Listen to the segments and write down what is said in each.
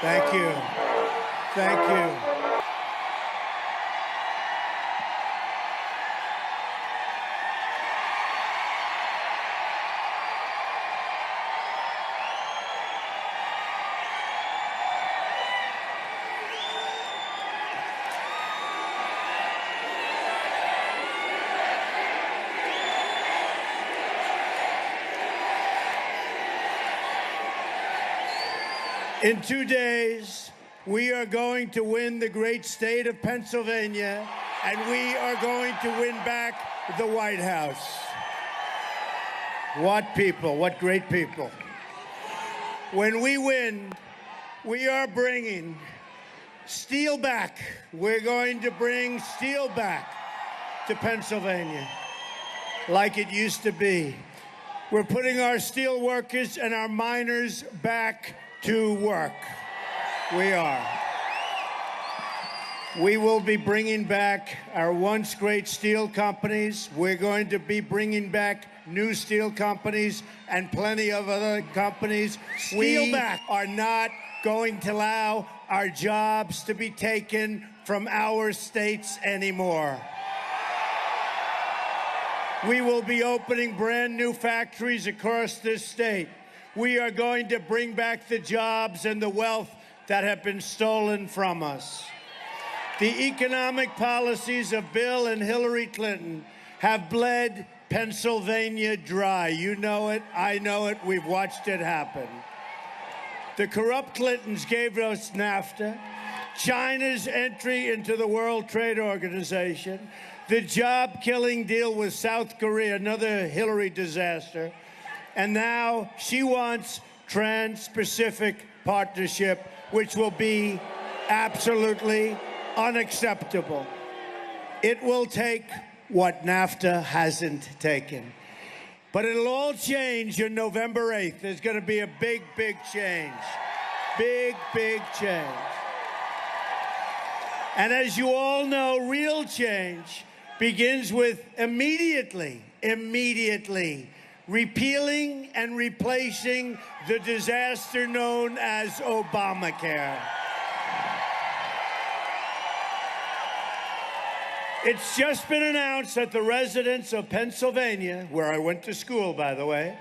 Thank you. Thank you. In 2 days, we are going to win the great state of Pennsylvania, and we are going to win back the White House. What people, what great people. When we win, we are bringing steel back. We're going to bring steel back to Pennsylvania like it used to be. We're putting our steel workers and our miners back to work. We are. We will be bringing back our once great steel companies. We're going to be bringing back new steel companies and plenty of other companies. We are not going to allow our jobs to be taken from our states anymore. We will be opening brand new factories across this state. We are going to bring back the jobs and the wealth that have been stolen from us. The economic policies of Bill and Hillary Clinton have bled Pennsylvania dry. You know it, I know it, we've watched it happen. The corrupt Clintons gave us NAFTA, China's entry into the World Trade Organization, the job-killing deal with South Korea, another Hillary disaster, and now she wants Trans-Pacific Partnership, which will be absolutely unacceptable. It will take what NAFTA hasn't taken. But it'll all change on November 8th. There's going to be a big, big change. Big, big change. And as you all know, real change begins with immediately repealing and replacing the disaster known as Obamacare. It's just been announced that the residents of Pennsylvania, where I went to school, by the way,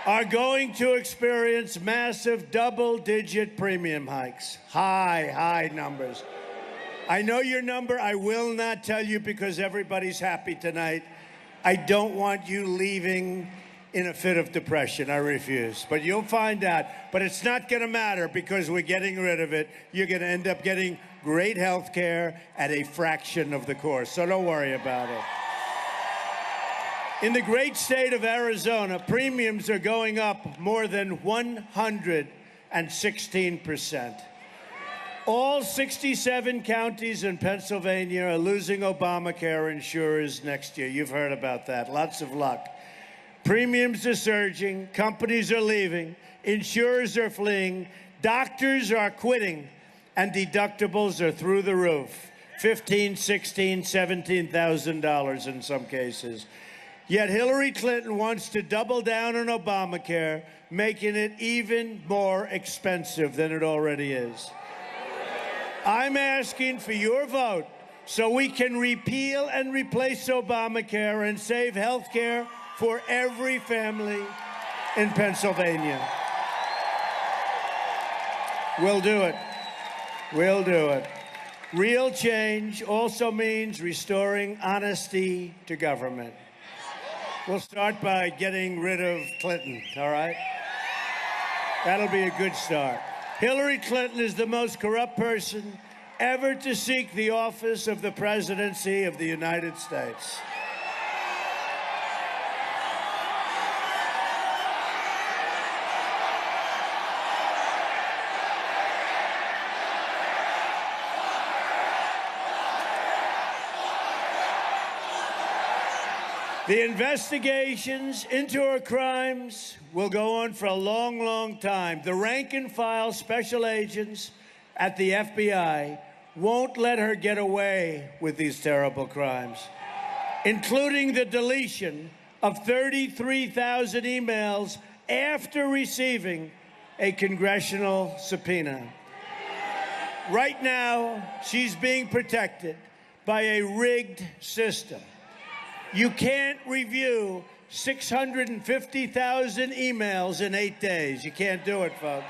are going to experience massive double-digit premium hikes. High numbers. I know your number. I will not tell you because everybody's happy tonight. I don't want you leaving in a fit of depression. I refuse. But you'll find out. But it's not going to matter because we're getting rid of it. You're going to end up getting great health care at a fraction of the cost. So don't worry about it. In the great state of Arizona, premiums are going up more than 116%. All 67 counties in Pennsylvania are losing Obamacare insurers next year. You've heard about that. Lots of luck. Premiums are surging. Companies are leaving. Insurers are fleeing. Doctors are quitting. And deductibles are through the roof. $15,000, $16,000, $17,000 in some cases. Yet Hillary Clinton wants to double down on Obamacare, making it even more expensive than it already is. I'm asking for your vote so we can repeal and replace Obamacare and save health care for every family in Pennsylvania. We'll do it. We'll do it. Real change also means restoring honesty to government. We'll start by getting rid of Clinton, all right? That'll be a good start. Hillary Clinton is the most corrupt person ever to seek the office of the presidency of the United States. The investigations into her crimes will go on for a long, long time. The rank and file special agents at the FBI won't let her get away with these terrible crimes, including the deletion of 33,000 emails after receiving a congressional subpoena. Right now, she's being protected by a rigged system. You can't review 650,000 emails in 8 days. You can't do it, folks.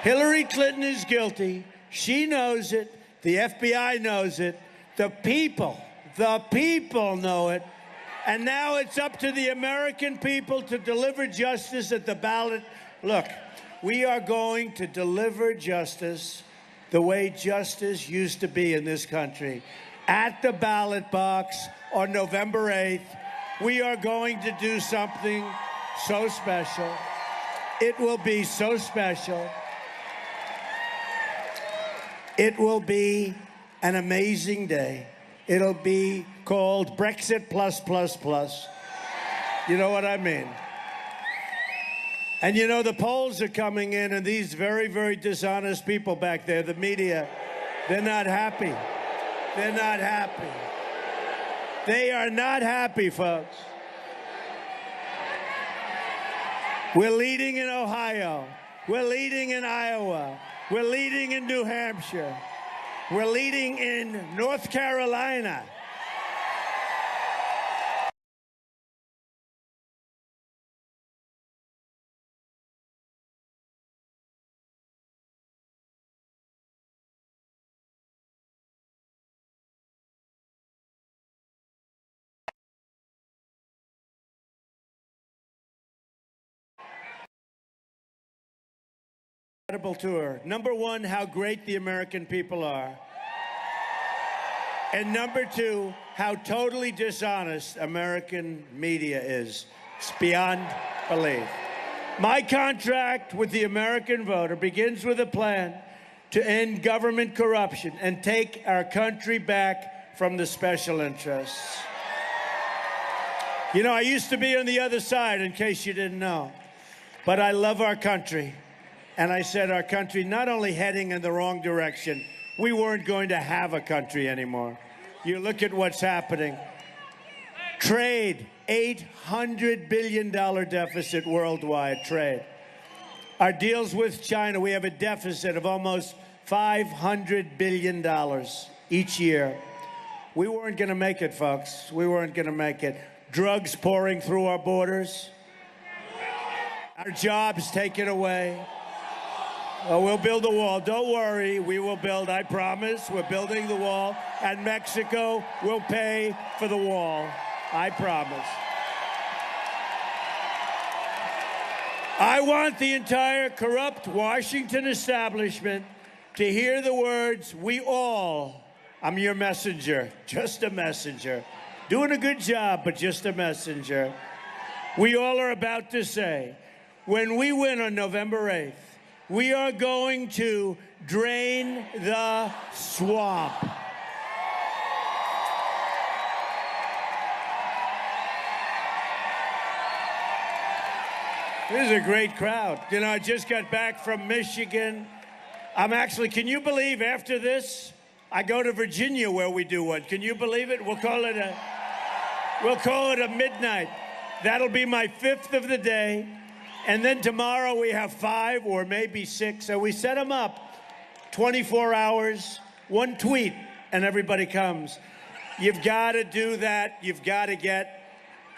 Hillary Clinton is guilty. She knows it. The FBI knows it. The people know it. And now it's up to the American people to deliver justice at the ballot. Look, we are going to deliver justice the way justice used to be in this country. At the ballot box on November 8th, we are going to do something so special. It will be so special. It will be an amazing day. It'll be called Brexit plus, plus, plus. You know what I mean? And you know, the polls are coming in, and these very, very dishonest people back there, the media, they're not happy. They're not happy. They are not happy, folks. We're leading in Ohio. We're leading in Iowa. We're leading in New Hampshire. We're leading in North Carolina. Incredible tour. Number one, how great the American people are. And number two, how totally dishonest American media is. It's beyond belief. My contract with the American voter begins with a plan to end government corruption and take our country back from the special interests. You know, I used to be on the other side, in case you didn't know. But I love our country. And I said our country not only heading in the wrong direction, we weren't going to have a country anymore. You look at what's happening. Trade, $800 billion deficit worldwide, trade. Our deals with China, we have a deficit of almost $500 billion each year. We weren't going to make it, folks. We weren't going to make it. Drugs pouring through our borders. Our jobs taken away. Oh, we'll build a wall. Don't worry. We will build. I promise. We're building the wall. And Mexico will pay for the wall. I promise. I want the entire corrupt Washington establishment to hear the words, we all, I'm your messenger, just a messenger. Doing a good job, but just a messenger. We all are about to say, when we win on November 8th, we are going to drain the swamp. This is a great crowd. You know, I just got back from Michigan. I'm actually, can you believe after this, I go to Virginia where we do one. Can you believe it? We'll call it a midnight. That'll be my 5th of the day. And then tomorrow we have 5 or maybe 6. So we set them up 24 hours, one tweet, and everybody comes. You've got to do that. You've got to get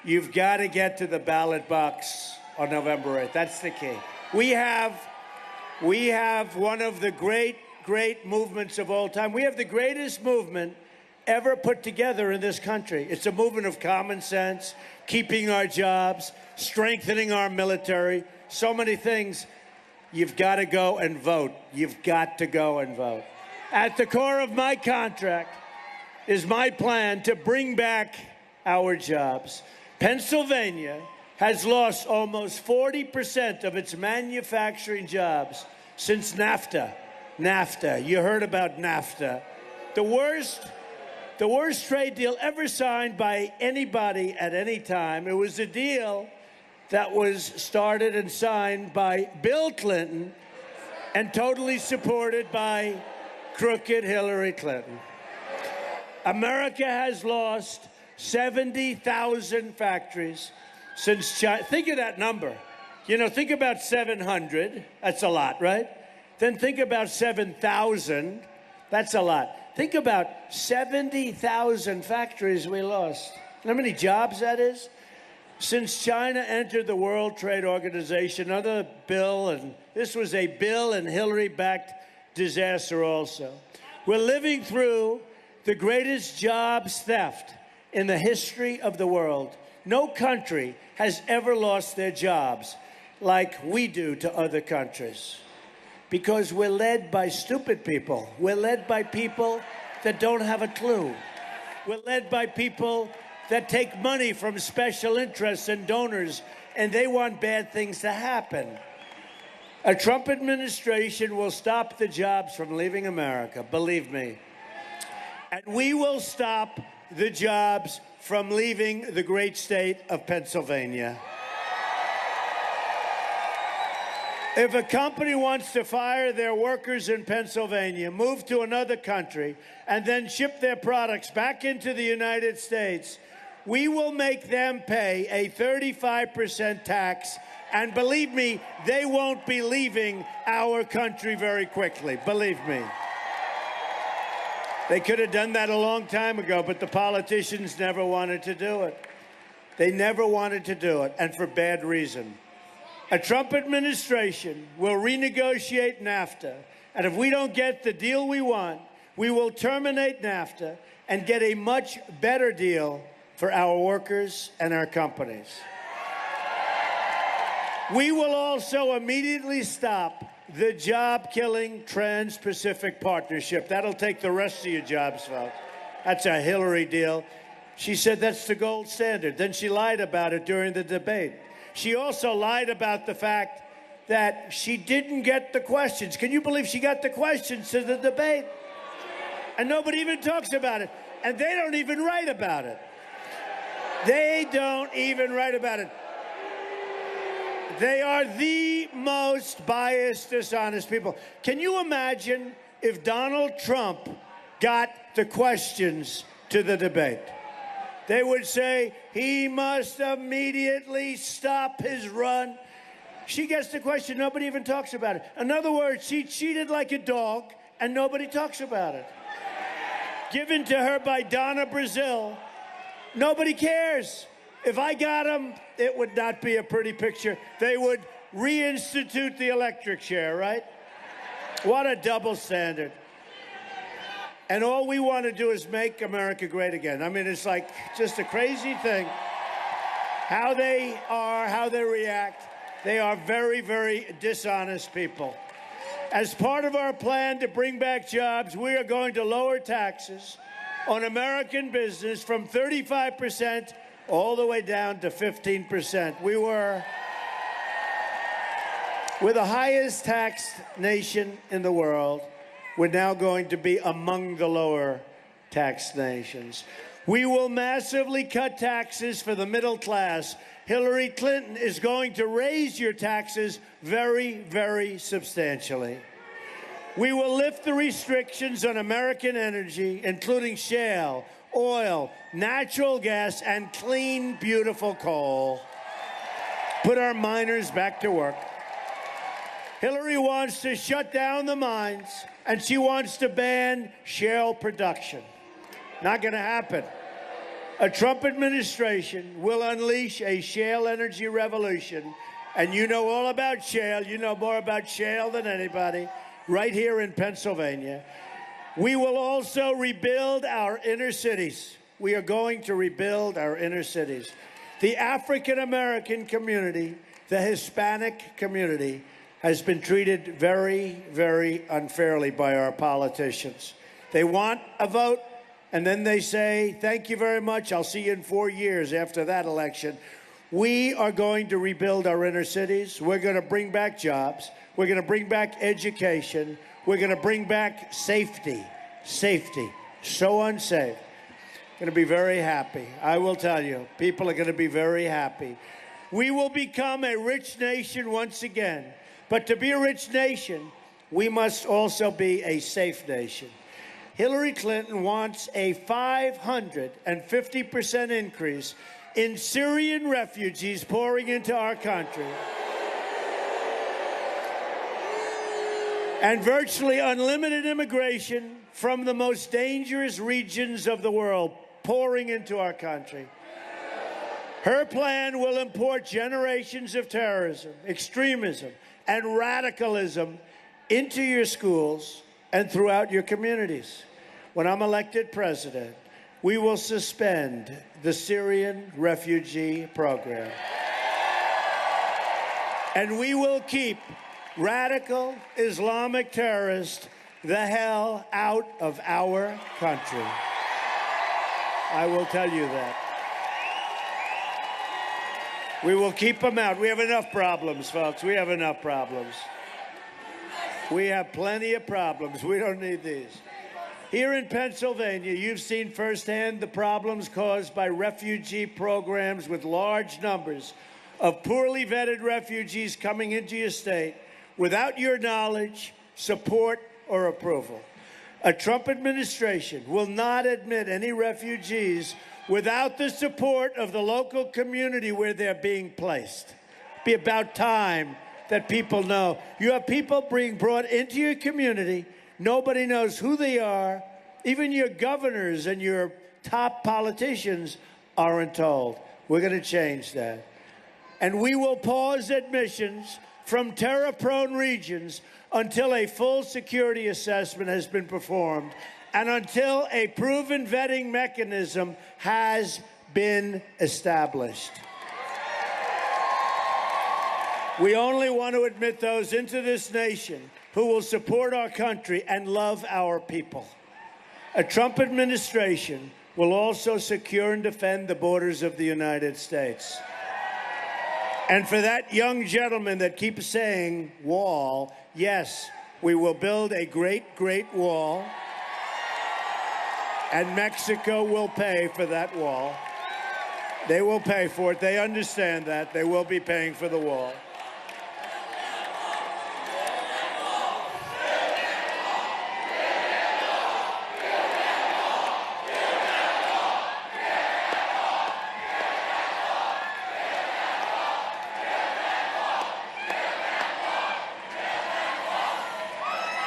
to the ballot box on November 8th. That's the key. We have one of the great movements of all time. We have the greatest movement ever put together in this country. It's a movement of common sense, keeping our jobs, strengthening our military, so many things. You've got to go and vote. You've got to go and vote. At the core of my contract is my plan to bring back our jobs. Pennsylvania has lost almost 40% of its manufacturing jobs since NAFTA. NAFTA. You heard about NAFTA. The The worst trade deal ever signed by anybody at any time. It was a deal that was started and signed by Bill Clinton and totally supported by crooked Hillary Clinton. America has lost 70,000 factories since China. Think of that number. You know, think about 700. That's a lot, right? Then think about 7,000. That's a lot. Think about 70,000 factories we lost. You know how many jobs that is? Since China entered the World Trade Organization, another Bill, and this was a Bill and Hillary-backed disaster also. We're living through the greatest jobs theft in the history of the world. No country has ever lost their jobs like we do to other countries. Because we're led by stupid people. We're led by people that don't have a clue. We're led by people that take money from special interests and donors, and they want bad things to happen. A Trump administration will stop the jobs from leaving America, believe me. And we will stop the jobs from leaving the great state of Pennsylvania. If a company wants to fire their workers in Pennsylvania, move to another country, and then ship their products back into the United States, we will make them pay a 35% tax. And believe me, they won't be leaving our country very quickly. Believe me. They could have done that a long time ago, but the politicians never wanted to do it. They never wanted to do it, and for bad reason. A Trump administration will renegotiate NAFTA, and if we don't get the deal we want, we will terminate NAFTA and get a much better deal for our workers and our companies. We will also immediately stop the job-killing Trans-Pacific Partnership. That'll take the rest of your jobs, folks. That's a Hillary deal. She said that's the gold standard. Then she lied about it during the debate. She also lied about the fact that she didn't get the questions. Can you believe she got the questions to the debate? And nobody even talks about it. And they don't even write about it. They don't even write about it. They are the most biased, dishonest people. Can you imagine if Donald Trump got the questions to the debate? They would say he must immediately stop his run. She gets the question, nobody even talks about it. In other words, she cheated like a dog, and nobody talks about it. Given to her by Donna Brazile, nobody cares. If I got him, it would not be a pretty picture. They would reinstitute the electric chair, right? What a double standard. And all we want to do is make America great again. I mean, it's like just a crazy thing. How they are, how they react. They are very, very dishonest people. As part of our plan to bring back jobs, we are going to lower taxes on American business from 35% all the way down to 15%. We're the highest taxed nation in the world. We're now going to be among the lower taxed nations. We will massively cut taxes for the middle class. Hillary Clinton is going to raise your taxes very, very substantially. We will lift the restrictions on American energy, including shale, oil, natural gas, and clean, beautiful coal. Put our miners back to work. Hillary wants to shut down the mines, and she wants to ban shale production. Not going to happen. A Trump administration will unleash a shale energy revolution, and you know all about shale. You know more about shale than anybody, right here in Pennsylvania. We will also rebuild our inner cities. We are going to rebuild our inner cities. The African-American community, the Hispanic community, has been treated very, very unfairly by our politicians. They want a vote, and then they say, thank you very much, I'll see you in 4 years after that election. We are going to rebuild our inner cities. We're going to bring back jobs. We're going to bring back education. We're going to bring back safety. Safety. So unsafe. Going to be very happy. I will tell you, people are going to be very happy. We will become a rich nation once again. But to be a rich nation, we must also be a safe nation. Hillary Clinton wants a 550% increase in Syrian refugees pouring into our country, and virtually unlimited immigration from the most dangerous regions of the world pouring into our country. Her plan will import generations of terrorism, extremism, and radicalism into your schools and throughout your communities. When I'm elected president, we will suspend the Syrian refugee program. And we will keep radical Islamic terrorists the hell out of our country. I will tell you that. We will keep them out. We have enough problems, folks. We have enough problems. We have plenty of problems. We don't need these. Here in Pennsylvania, you've seen firsthand the problems caused by refugee programs with large numbers of poorly vetted refugees coming into your state without your knowledge, support, or approval. A Trump administration will not admit any refugees without the support of the local community where they're being placed. It'd be about time that people know. You have people being brought into your community. Nobody knows who they are. Even your governors and your top politicians aren't told. We're going to change that. And we will pause admissions from terror-prone regions until a full security assessment has been performed and until a proven vetting mechanism has been established. We only want to admit those into this nation who will support our country and love our people. A Trump administration will also secure and defend the borders of the United States. And for that young gentleman that keeps saying wall, yes, we will build a great, great wall, and Mexico will pay for that wall. They will pay for it. They understand that. They will be paying for the wall.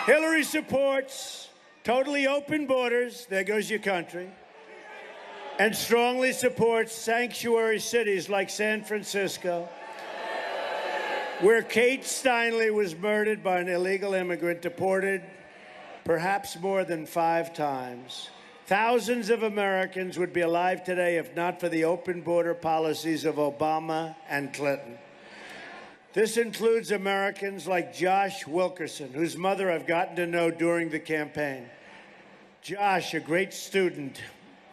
Hillary supports totally open borders, there goes your country, and strongly supports sanctuary cities like San Francisco, where Kate Steinle was murdered by an illegal immigrant, deported perhaps more than 5 times. Thousands of Americans would be alive today if not for the open border policies of Obama and Clinton. This includes Americans like Josh Wilkerson, whose mother I've gotten to know during the campaign. Josh, a great student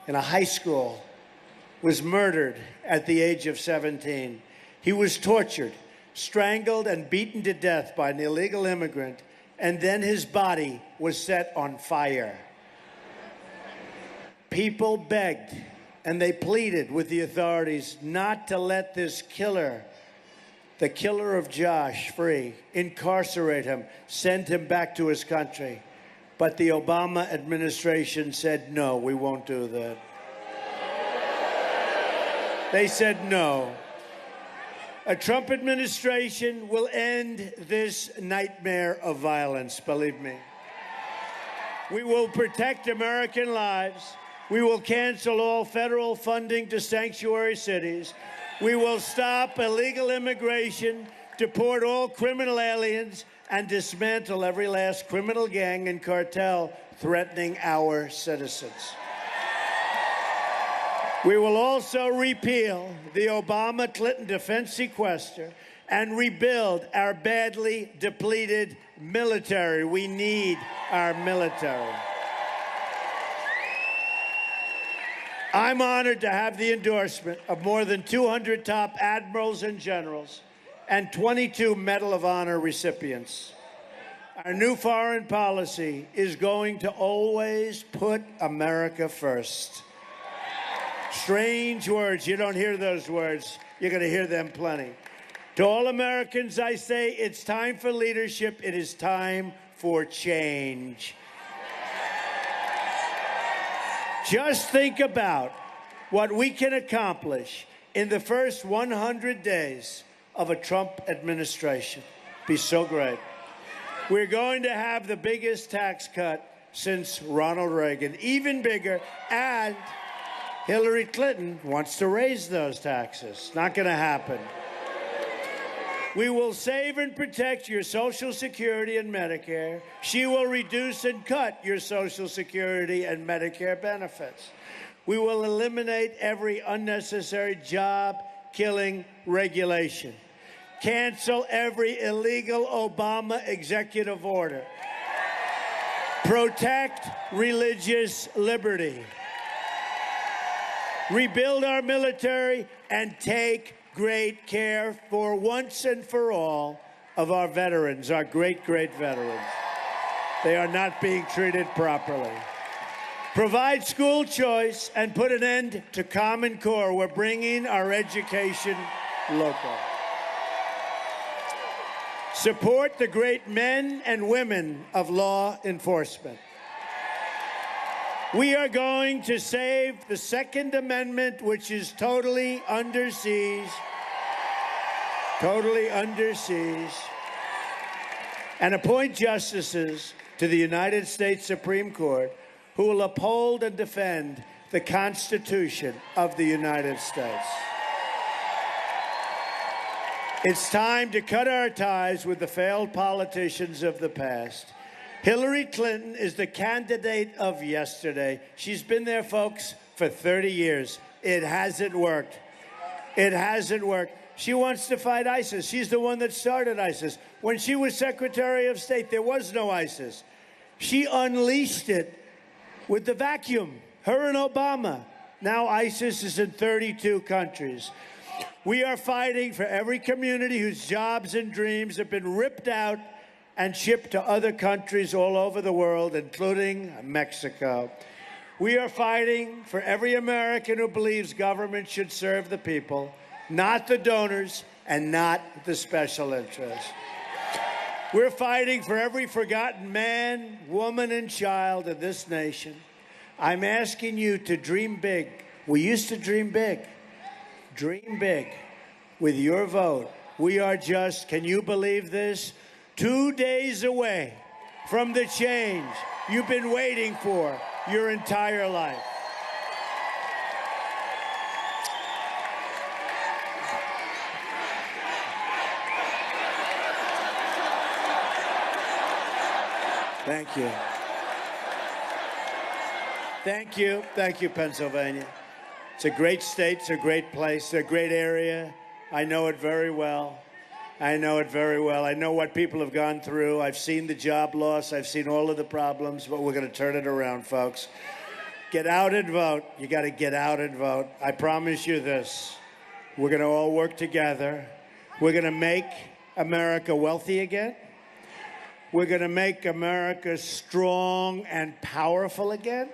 in a high school, was murdered at the age of 17. He was tortured, strangled, and beaten to death by an illegal immigrant, and then his body was set on fire. People begged and they pleaded with the authorities not to let this killer, the killer of Josh, free, incarcerate him, send him back to his country. But the Obama administration said, no, we won't do that. They said no. A Trump administration will end this nightmare of violence, believe me. We will protect American lives. We will cancel all federal funding to sanctuary cities. We will stop illegal immigration, deport all criminal aliens, and dismantle every last criminal gang and cartel threatening our citizens. We will also repeal the Obama-Clinton defense sequester and rebuild our badly depleted military. We need our military. I'm honored to have the endorsement of more than 200 top admirals and generals and 22 Medal of Honor recipients. Our new foreign policy is going to always put America first. Strange words. You don't hear those words. You're going to hear them plenty. To all Americans, I say it's time for leadership. It is time for change. Just think about what we can accomplish in the first 100 days of a Trump administration. Be so great. We're going to have the biggest tax cut since Ronald Reagan, even bigger, and Hillary Clinton wants to raise those taxes. Not going to happen. We will save and protect your Social Security and Medicare. She will reduce and cut your Social Security and Medicare benefits. We will eliminate every unnecessary job-killing regulation. Cancel every illegal Obama executive order. Protect religious liberty. Rebuild our military and take great care for once and for all of our veterans, our great, great veterans. They are not being treated properly. Provide school choice and put an end to Common Core. We're bringing our education local. Support the great men and women of law enforcement. We are going to save the Second Amendment, which is totally under siege, and appoint justices to the United States Supreme Court who will uphold and defend the Constitution of the United States. It's time to cut our ties with the failed politicians of the past. Hillary Clinton is the candidate of yesterday. She's been there, folks, for 30 years. It hasn't worked. It hasn't worked. She wants to fight ISIS. She's the one that started ISIS. When she was Secretary of State, there was no ISIS. She unleashed it with the vacuum, her and Obama. Now ISIS is in 32 countries. We are fighting for every community whose jobs and dreams have been ripped out and shipped to other countries all over the world, including Mexico. We are fighting for every American who believes government should serve the people, not the donors and not the special interests. We're fighting for every forgotten man, woman, and child in this nation. I'm asking you to dream big. We used to dream big. Dream big with your vote. We are just, can you believe this? 2 days away from the change you've been waiting for your entire life. Thank you. Thank you. Thank you, Pennsylvania. It's a great state. It's a great place. It's a great area. I know it very well. I know it very well. I know what people have gone through. I've seen the job loss. I've seen all of the problems, but we're going to turn it around, folks. Get out and vote. You got to get out and vote. I promise you this. We're going to all work together. We're going to make America wealthy again. We're going to make America strong and powerful again.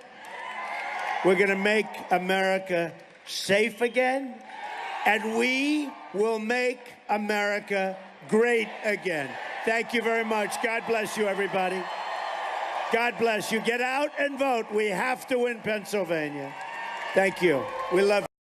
We're going to make America safe again. And we will make America great again. Thank you very much. God bless you, everybody. God bless you. Get out and vote. We have to win Pennsylvania. Thank you. We love you.